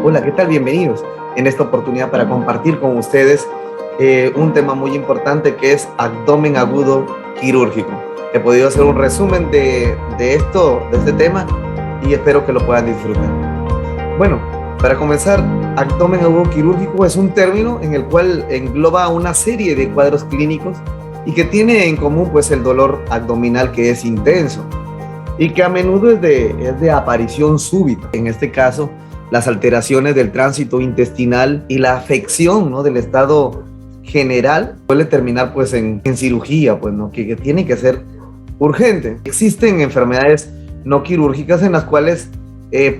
Hola, ¿qué tal? Bienvenidos en esta oportunidad para compartir con ustedes un tema muy importante que es abdomen agudo quirúrgico. He podido hacer un resumen de este tema y espero que lo puedan disfrutar. Bueno, para comenzar, abdomen agudo quirúrgico es un término en el cual engloba una serie de cuadros clínicos y que tiene en común pues el dolor abdominal que es intenso y que a menudo es de aparición súbita. En este caso, las alteraciones del tránsito intestinal y la afección, ¿no?, del estado general suele terminar pues en cirugía, pues, ¿no?, que tiene que ser urgente. Existen enfermedades no quirúrgicas en las cuales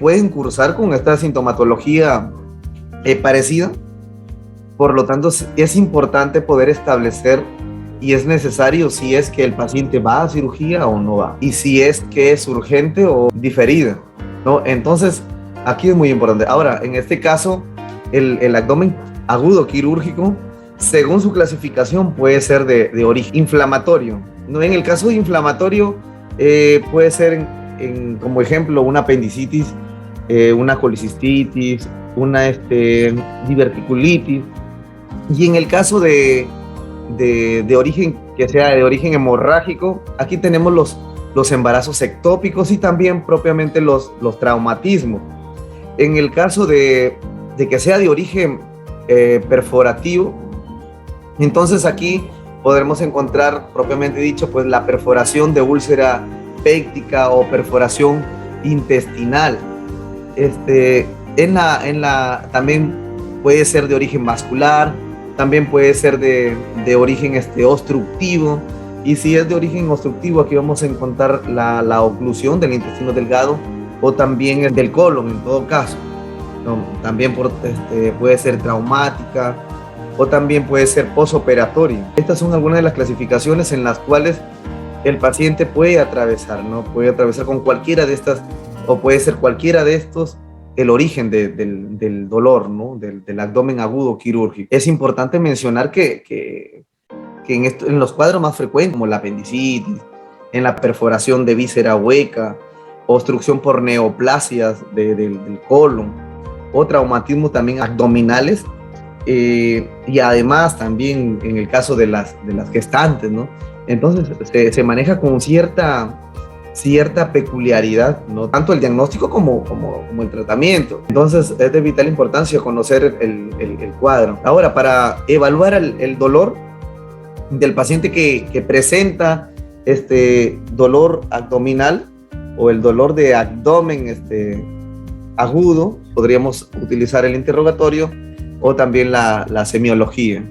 pueden cursar con esta sintomatología parecida. Por lo tanto, es importante poder establecer y es necesario si es que el paciente va a cirugía o no va, y si es que es urgente o diferida, ¿no? Entonces, aquí es muy importante. Ahora, en este caso, el abdomen agudo quirúrgico, según su clasificación, puede ser de origen inflamatorio, ¿no? En el caso de inflamatorio, puede ser, como ejemplo, una apendicitis, una colicistitis, una diverticulitis. Y en el caso de origen, que sea de origen hemorrágico, aquí tenemos los embarazos ectópicos y también propiamente los traumatismos. En el caso de que sea de origen perforativo, entonces aquí podremos encontrar, propiamente dicho, pues la perforación de úlcera péptica o perforación intestinal. También puede ser de origen vascular, también puede ser de origen obstructivo, y si es de origen obstructivo, aquí vamos a encontrar la oclusión del intestino delgado o también del colon en todo caso, ¿no? También puede ser traumática o también puede ser posoperatoria. Estas son algunas de las clasificaciones en las cuales el paciente puede atravesar, ¿no? Puede atravesar con cualquiera de estas, o puede ser cualquiera de estos el origen del dolor, ¿no?, del abdomen agudo quirúrgico. Es importante mencionar que en los cuadros más frecuentes, como la apendicitis, en la perforación de víscera hueca, obstrucción por neoplasias del colon o traumatismo también abdominales, y además también en el caso de las gestantes, ¿no? Entonces se maneja con cierta peculiaridad, ¿no?, tanto el diagnóstico como el tratamiento. Entonces es de vital importancia conocer el cuadro. Ahora, para evaluar el dolor del paciente que presenta dolor abdominal o el dolor de abdomen agudo, podríamos utilizar el interrogatorio o también la semiología,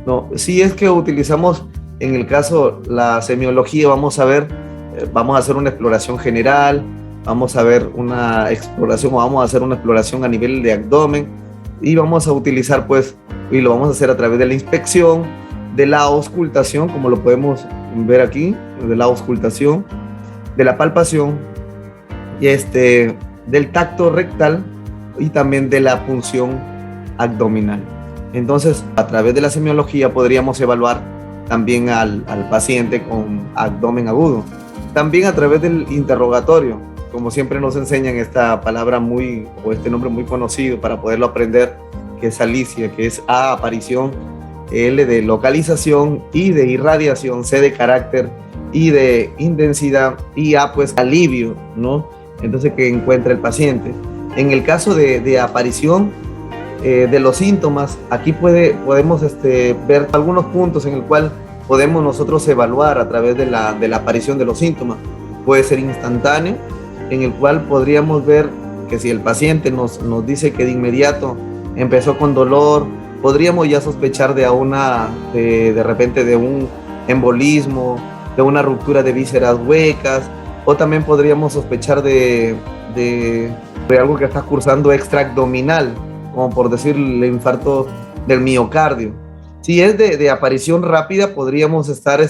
¿no? Si es que utilizamos, en el caso, la semiología, vamos a hacer una exploración general, vamos a hacer una exploración a nivel de abdomen, y vamos a utilizar y lo vamos a hacer a través de la inspección, de la auscultación, como lo podemos ver aquí, de la auscultación, de la palpación, y del tacto rectal y también de la punción abdominal. Entonces, a través de la semiología podríamos evaluar también al paciente con abdomen agudo. También a través del interrogatorio, como siempre nos enseñan esta palabra este nombre muy conocido para poderlo aprender, que es alicia, que es A, aparición, L de localización, I de irradiación, C de carácter, I de intensidad y A pues alivio, ¿no? Entonces, que encuentra el paciente. En el caso de aparición de los síntomas, aquí podemos ver algunos puntos en el cual podemos nosotros evaluar a través de la aparición de los síntomas. Puede ser instantáneo, en el cual podríamos ver que si el paciente nos dice que de inmediato empezó con dolor, podríamos ya sospechar de repente de un embolismo, de una ruptura de vísceras huecas, o también podríamos sospechar de algo que está cursando extraabdominal, como por decir el infarto del miocardio. Si es de aparición rápida, podríamos estar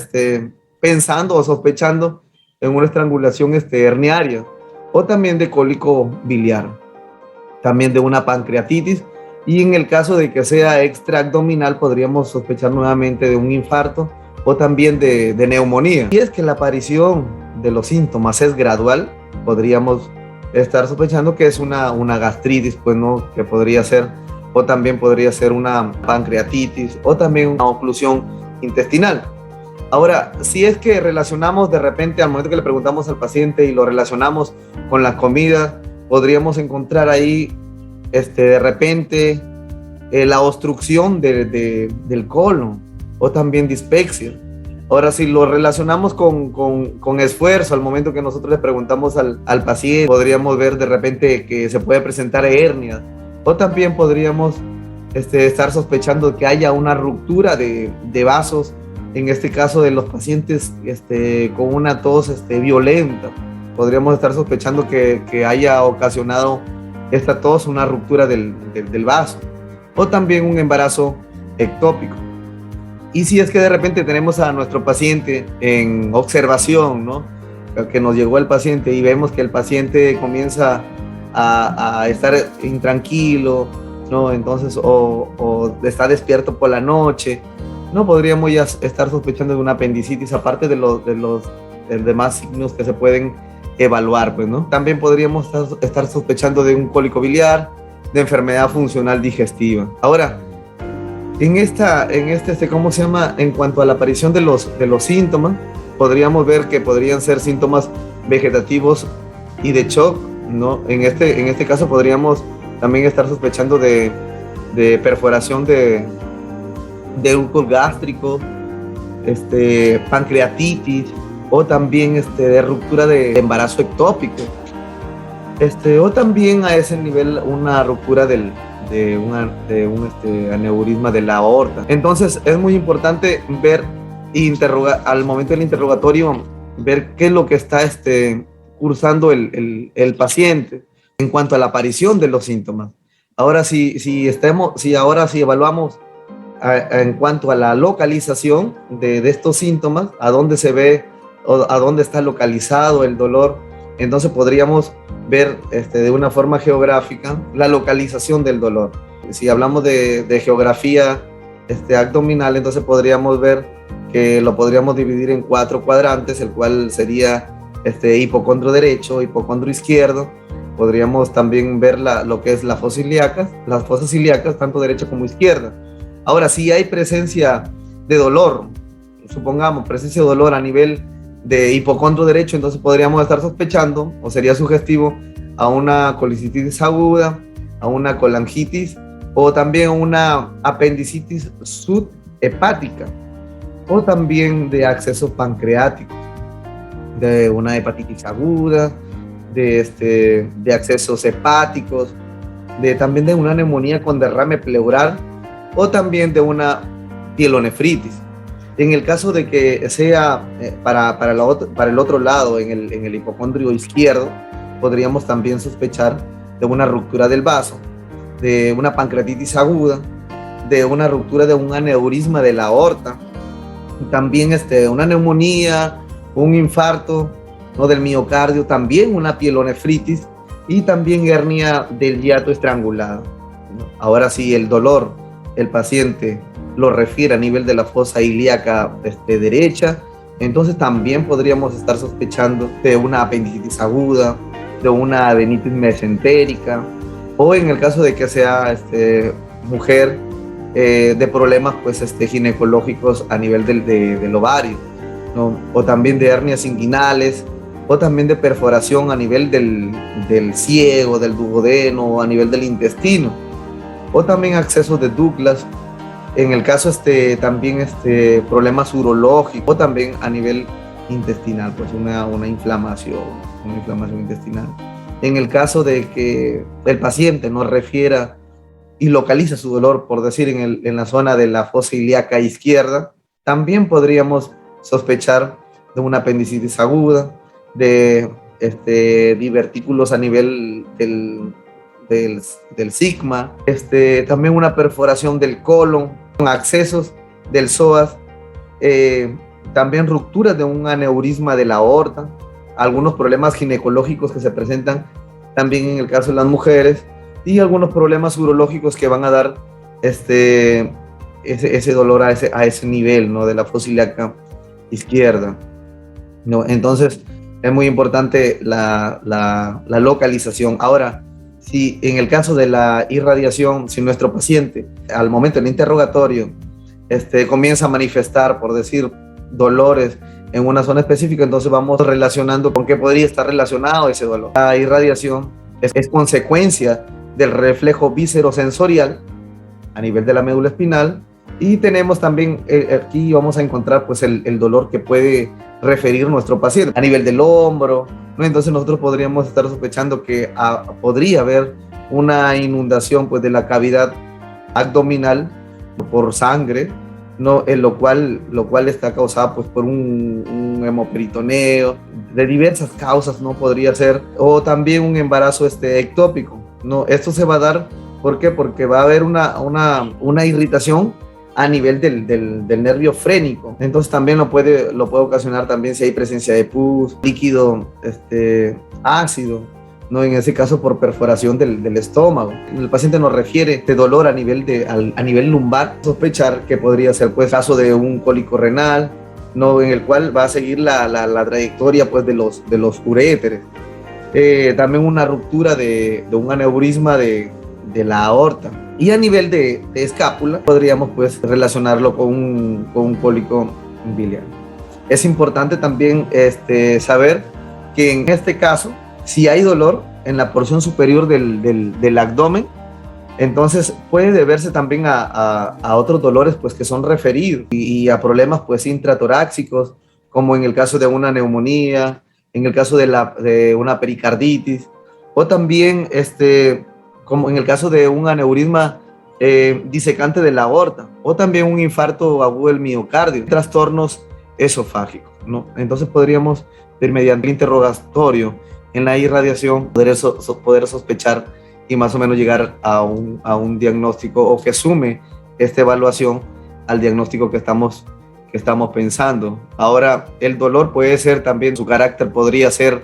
pensando o sospechando en una estrangulación herniaria, o también de cólico biliar, también de una pancreatitis, y en el caso de que sea extraabdominal podríamos sospechar nuevamente de un infarto o también de neumonía. Si es que la aparición de los síntomas es gradual, podríamos estar sospechando que es una gastritis, pues, ¿no? Que podría ser, o también podría ser una pancreatitis, o también una oclusión intestinal. Ahora, si es que relacionamos de repente al momento que le preguntamos al paciente y lo relacionamos con la comida, podríamos encontrar ahí de repente la obstrucción del colon o también dispepsia. Ahora, si lo relacionamos con esfuerzo, al momento que nosotros le preguntamos al paciente, podríamos ver de repente que se puede presentar hernias, o también podríamos estar sospechando que haya una ruptura de vasos, en este caso de los pacientes con una tos violenta. Podríamos estar sospechando que haya ocasionado esta tos una ruptura del vaso, o también un embarazo ectópico. Y si es que de repente tenemos a nuestro paciente en observación, ¿no? Que nos llegó el paciente y vemos que el paciente comienza a estar intranquilo, ¿no? Entonces, o está despierto por la noche, no podríamos ya estar sospechando de una apendicitis, aparte de los demás signos que se pueden evaluar, pues, ¿no? También podríamos estar sospechando de un cólico biliar, de enfermedad funcional digestiva. Ahora, ¿cómo se llama? En cuanto a la aparición de los síntomas, podríamos ver que podrían ser síntomas vegetativos y de shock, ¿no? En este caso podríamos también estar sospechando de perforación de úlcos gástricos, pancreatitis, o también de ruptura de embarazo ectópico, o también a ese nivel una ruptura de un aneurisma de la aorta. Entonces es muy importante ver al momento del interrogatorio, ver qué es lo que está cursando el paciente en cuanto a la aparición de los síntomas. Ahora, si evaluamos en cuanto a la localización de estos síntomas, a dónde se ve o a dónde está localizado el dolor, entonces podríamos ver de una forma geográfica la localización del dolor. Si hablamos de geografía abdominal, entonces podríamos ver que lo podríamos dividir en 4 cuadrantes, el cual sería hipocondrio derecho, hipocondrio izquierdo. Podríamos también ver lo que es las fosas ilíacas, tanto derecha como izquierda. Ahora, si hay presencia de dolor, supongamos presencia de dolor a nivel de hipocondrio derecho, entonces podríamos estar sospechando, o sería sugestivo, a una colicitis aguda, a una colangitis, o también a una apendicitis subhepática, o también de acceso pancreático, de una hepatitis aguda, de accesos hepáticos, también de una neumonía con derrame pleural, o también de una pielonefritis. En el caso de que sea para el otro lado, en el hipocondrio izquierdo, podríamos también sospechar de una ruptura del vaso, de una pancreatitis aguda, de una ruptura de un aneurisma de la aorta, también una neumonía, un infarto, ¿no?, del miocardio, también una pielonefritis y también hernia del hiato estrangulado. Ahora, si el dolor, el paciente lo refiere a nivel de la fosa ilíaca derecha, entonces también podríamos estar sospechando de una apendicitis aguda, de una adenitis mesentérica, o en el caso de que sea mujer, de problemas pues ginecológicos a nivel del ovario, ¿no?, o también de hernias inguinales, o también de perforación a nivel del ciego, del duodeno, a nivel del intestino, o también accesos de Douglas. En el caso también problemas urológicos, o también a nivel intestinal, pues una inflamación intestinal. En el caso de que el paciente nos refiera y localiza su dolor, por decir, en la zona de la fosa ilíaca izquierda, también podríamos sospechar de una apendicitis aguda, de divertículos a nivel del sigma, también una perforación del colon, accesos del psoas, también rupturas de un aneurisma de la aorta, algunos problemas ginecológicos que se presentan también en el caso de las mujeres, y algunos problemas urológicos que van a dar ese dolor a ese nivel, ¿no?, de la fosa ilíaca izquierda, ¿no? Entonces, Es muy importante la localización. Ahora, si en el caso de la irradiación, si nuestro paciente al momento del interrogatorio comienza a manifestar, por decir, dolores en una zona específica, entonces vamos relacionando con qué podría estar relacionado ese dolor. La irradiación es consecuencia del reflejo víscerosensorial a nivel de la médula espinal, y tenemos también, aquí vamos a encontrar pues el dolor que puede referir nuestro paciente a nivel del hombro, ¿no? Entonces nosotros podríamos estar sospechando que podría haber una inundación pues de la cavidad abdominal por sangre, ¿no? Lo cual está causado pues por un hemoperitoneo, de diversas causas, ¿no? Podría ser, o también un embarazo ectópico, ¿no? Esto se va a dar, ¿por qué? Porque va a haber una irritación a nivel del nervio frénico. Entonces también lo puede ocasionar también si hay presencia de pus, líquido ácido, ¿no? En ese caso por perforación del estómago. El paciente nos refiere este dolor a nivel lumbar, sospechar que podría ser pues caso de un cólico renal, ¿no? En el cual va a seguir la trayectoria pues de los uréteres. También una ruptura de un aneurisma de la aorta. Y a nivel de escápula podríamos pues relacionarlo con un cólico biliar. Es importante también saber que en este caso, si hay dolor en la porción superior del abdomen, entonces puede deberse también a otros dolores pues que son referidos y a problemas pues intratorácicos, como en el caso de una neumonía, en el caso de una pericarditis, o también como en el caso de un aneurisma disecante de la aorta, o también un infarto agudo del miocardio, trastornos esofágicos, ¿no? Entonces podríamos ver mediante el interrogatorio en la irradiación poder sospechar y más o menos llegar a un diagnóstico, o que sume esta evaluación al diagnóstico que estamos pensando. Ahora, el dolor puede ser también, su carácter podría ser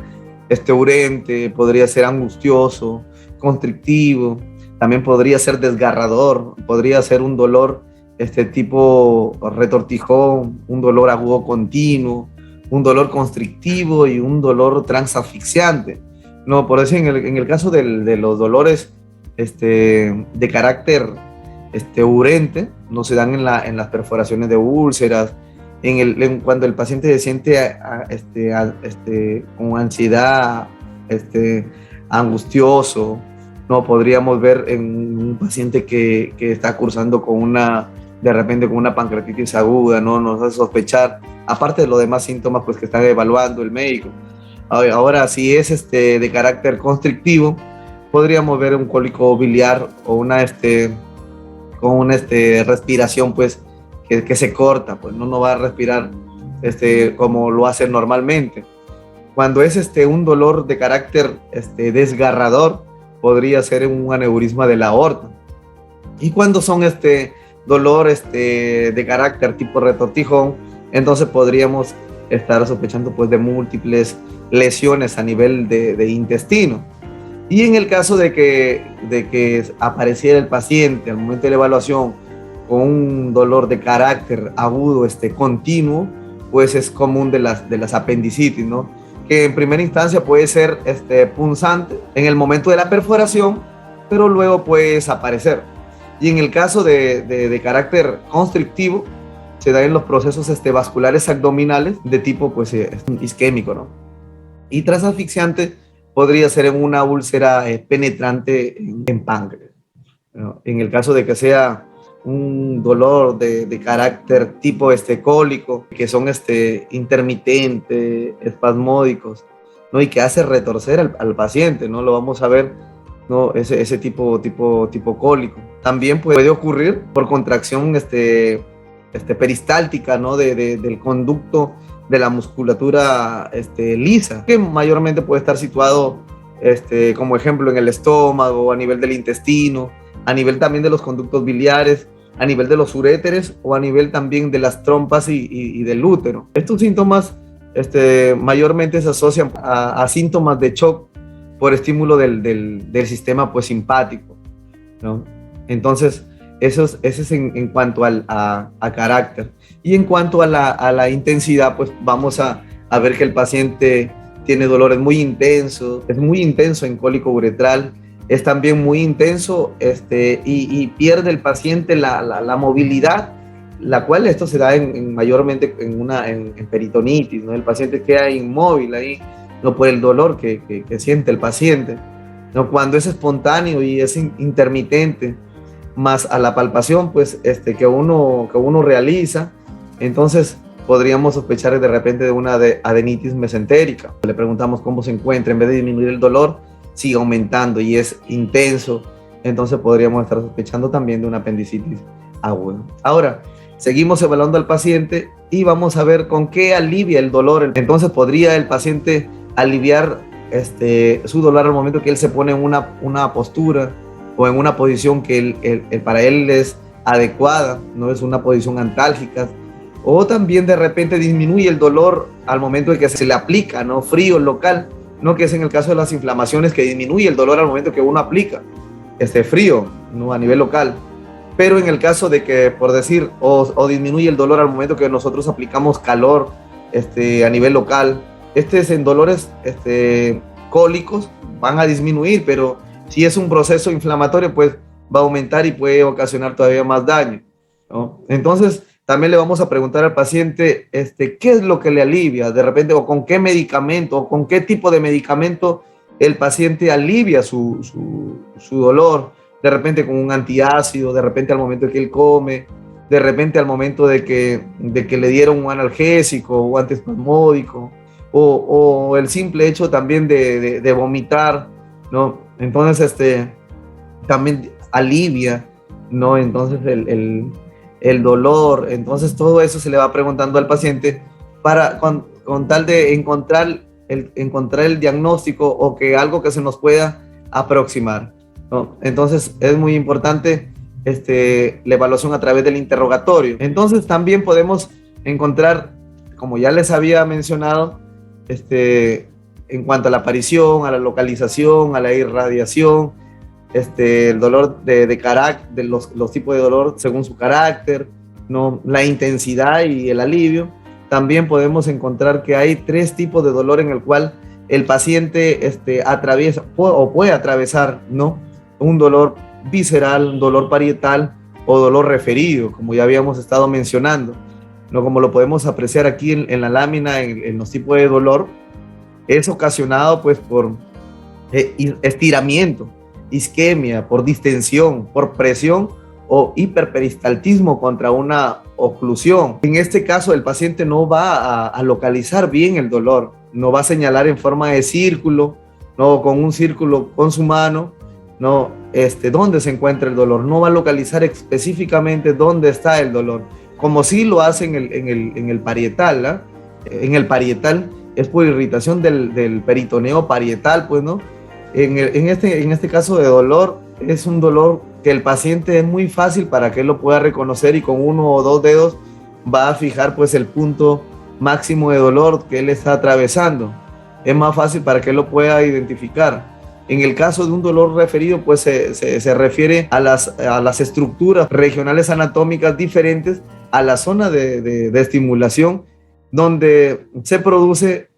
urente, podría ser angustioso, constrictivo, también podría ser desgarrador, podría ser un dolor tipo retortijón, un dolor agudo continuo, un dolor constrictivo y un dolor transasfixiante. No, por eso en el caso de los dolores de carácter urente, no se dan en las perforaciones de úlceras, cuando el paciente se siente con ansiedad, angustioso, no podríamos ver en un paciente que está cursando de repente con una pancreatitis aguda, no nos hace sospechar, aparte de los demás síntomas pues que está evaluando el médico. Ahora, si es de carácter constrictivo, podríamos ver un cólico biliar o con una respiración pues que se corta, pues no va a respirar como lo hace normalmente. Cuando es un dolor de carácter desgarrador, podría ser un aneurisma de la aorta. Y cuando son dolor de carácter tipo retortijón, entonces podríamos estar sospechando pues de múltiples lesiones a nivel de intestino. Y en el caso de que apareciera el paciente al momento de la evaluación con un dolor de carácter agudo continuo, pues es común de las apendicitis, ¿no? Que en primera instancia puede ser punzante en el momento de la perforación, pero luego puede desaparecer. Y en el caso de carácter constrictivo, se da en los procesos vasculares abdominales de tipo pues isquémico, ¿no? Y transasfixiante podría ser en una úlcera penetrante en páncreas, ¿no? En el caso de que sea un dolor de carácter tipo cólico, que son intermitentes, espasmódicos, ¿no? Y que hace retorcer al paciente, ¿no? Lo vamos a ver, ¿no? Ese tipo cólico. También puede ocurrir por contracción peristáltica, ¿no? Del conducto de la musculatura lisa, que mayormente puede estar situado como ejemplo en el estómago, a nivel del intestino, a nivel también de los conductos biliares, a nivel de los uréteres o a nivel también de las trompas y del útero. Estos síntomas mayormente se asocian a síntomas de shock por estímulo del sistema pues simpático, ¿no? Entonces, eso es en cuanto a carácter. Y en cuanto a la intensidad, pues vamos a ver que el paciente tiene dolores muy intensos, es muy intenso en cólico uretral, es también muy intenso y pierde el paciente la movilidad, la cual esto se da mayormente en peritonitis, ¿no? El paciente queda inmóvil ahí, no por el dolor que siente el paciente, ¿no? Cuando es espontáneo y es intermitente, más a la palpación pues, que uno realiza, entonces podríamos sospechar de repente de una adenitis mesentérica. Le preguntamos cómo se encuentra, en vez de disminuir el dolor, sigue aumentando y es intenso, entonces podríamos estar sospechando también de una apendicitis aguda. Ahora, seguimos evaluando al paciente y vamos a ver con qué alivia el dolor. Entonces podría el paciente aliviar su dolor al momento que él se pone en una postura o en una posición que para él es adecuada, no es una posición antálgica, o también de repente disminuye el dolor al momento en que se le aplica, ¿no? Frío local, ¿no? Que es en el caso de las inflamaciones, que disminuye el dolor al momento que uno aplica frío, ¿no? A nivel local. Pero en el caso de que, por decir, o disminuye el dolor al momento que nosotros aplicamos calor a nivel local, en dolores cólicos van a disminuir, pero si es un proceso inflamatorio, pues va a aumentar y puede ocasionar todavía más daño, ¿no? Entonces, también le vamos a preguntar al paciente qué es lo que le alivia de repente, o con qué medicamento, o con qué tipo de medicamento el paciente alivia su dolor, de repente con un antiácido, de repente al momento que él come, de repente al momento de que le dieron un analgésico o antiespasmódico, o el simple hecho también de vomitar, ¿no? Entonces, también alivia, ¿no? Entonces, el dolor. Entonces, todo eso se le va preguntando al paciente con tal de encontrar el diagnóstico o que algo que se nos pueda aproximar, ¿no? Entonces, es muy importante la evaluación a través del interrogatorio. Entonces, también podemos encontrar, como ya les había mencionado, en cuanto a la aparición, a la localización, a la irradiación, el dolor de carácter, los tipos de dolor según su carácter, ¿no? La intensidad y el alivio. También podemos encontrar que hay 3 tipos de dolor en el cual el paciente atraviesa o puede atravesar, ¿no? Un dolor visceral, un dolor parietal o dolor referido, como ya habíamos estado mencionando, ¿no? Como lo podemos apreciar aquí en la lámina, en los tipos de dolor, es ocasionado pues por estiramiento, isquemia, por distensión, por presión o hiperperistaltismo contra una oclusión. En este caso, el paciente no va a localizar bien el dolor, no va a señalar en forma de círculo, no con un círculo con su mano, no dónde se encuentra el dolor, no va a localizar específicamente dónde está el dolor, como sí lo hace en el parietal, ¿eh? En el parietal es por irritación del peritoneo parietal, pues, ¿no? En este caso de dolor, es un dolor que el paciente es muy fácil para que él lo pueda reconocer y con 1 o 2 dedos va a fijar pues el punto máximo de dolor que él está atravesando. Es más fácil para que él lo pueda identificar. En el caso de un dolor referido, pues se refiere a las estructuras regionales anatómicas diferentes a la zona de estimulación donde se produce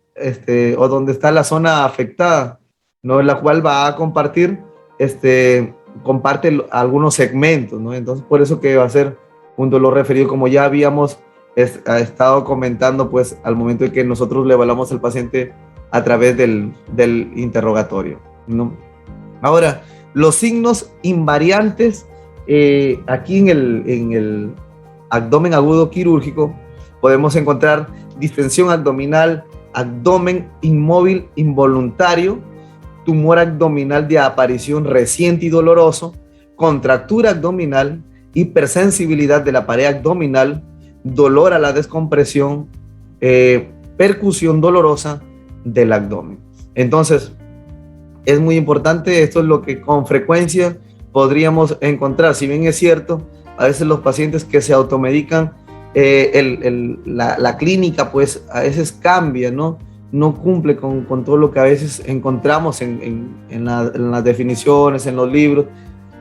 o donde está la zona afectada, ¿no? En la cual va a compartir, comparte algunos segmentos, ¿no? Entonces, por eso que va a ser un dolor referido, como ya habíamos estado comentando, pues, al momento de que nosotros le evaluamos al paciente a través del interrogatorio, ¿no? Ahora, los signos invariantes, aquí en el abdomen agudo quirúrgico, podemos encontrar distensión abdominal, abdomen inmóvil involuntario, tumor abdominal de aparición reciente y doloroso, contractura abdominal, hipersensibilidad de la pared abdominal, dolor a la descompresión, percusión dolorosa del abdomen. Entonces, es muy importante, esto es lo que con frecuencia podríamos encontrar. Si bien es cierto, a veces los pacientes que se automedican, la clínica pues a veces cambia, ¿no? No cumple con todo lo que a veces encontramos en las definiciones, en los libros,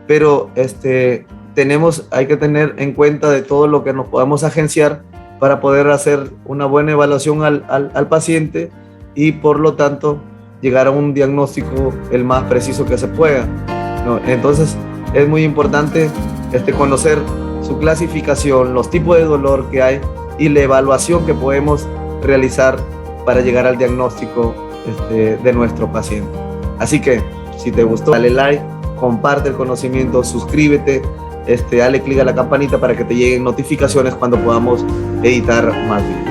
pero hay que tener en cuenta de todo lo que nos podemos agenciar para poder hacer una buena evaluación al paciente y por lo tanto llegar a un diagnóstico el más preciso que se pueda, ¿no? Entonces es muy importante conocer su clasificación, los tipos de dolor que hay y la evaluación que podemos realizar para llegar al diagnóstico de nuestro paciente. Así que si te gustó, dale like, comparte el conocimiento, suscríbete, dale clic a la campanita para que te lleguen notificaciones cuando podamos editar más videos.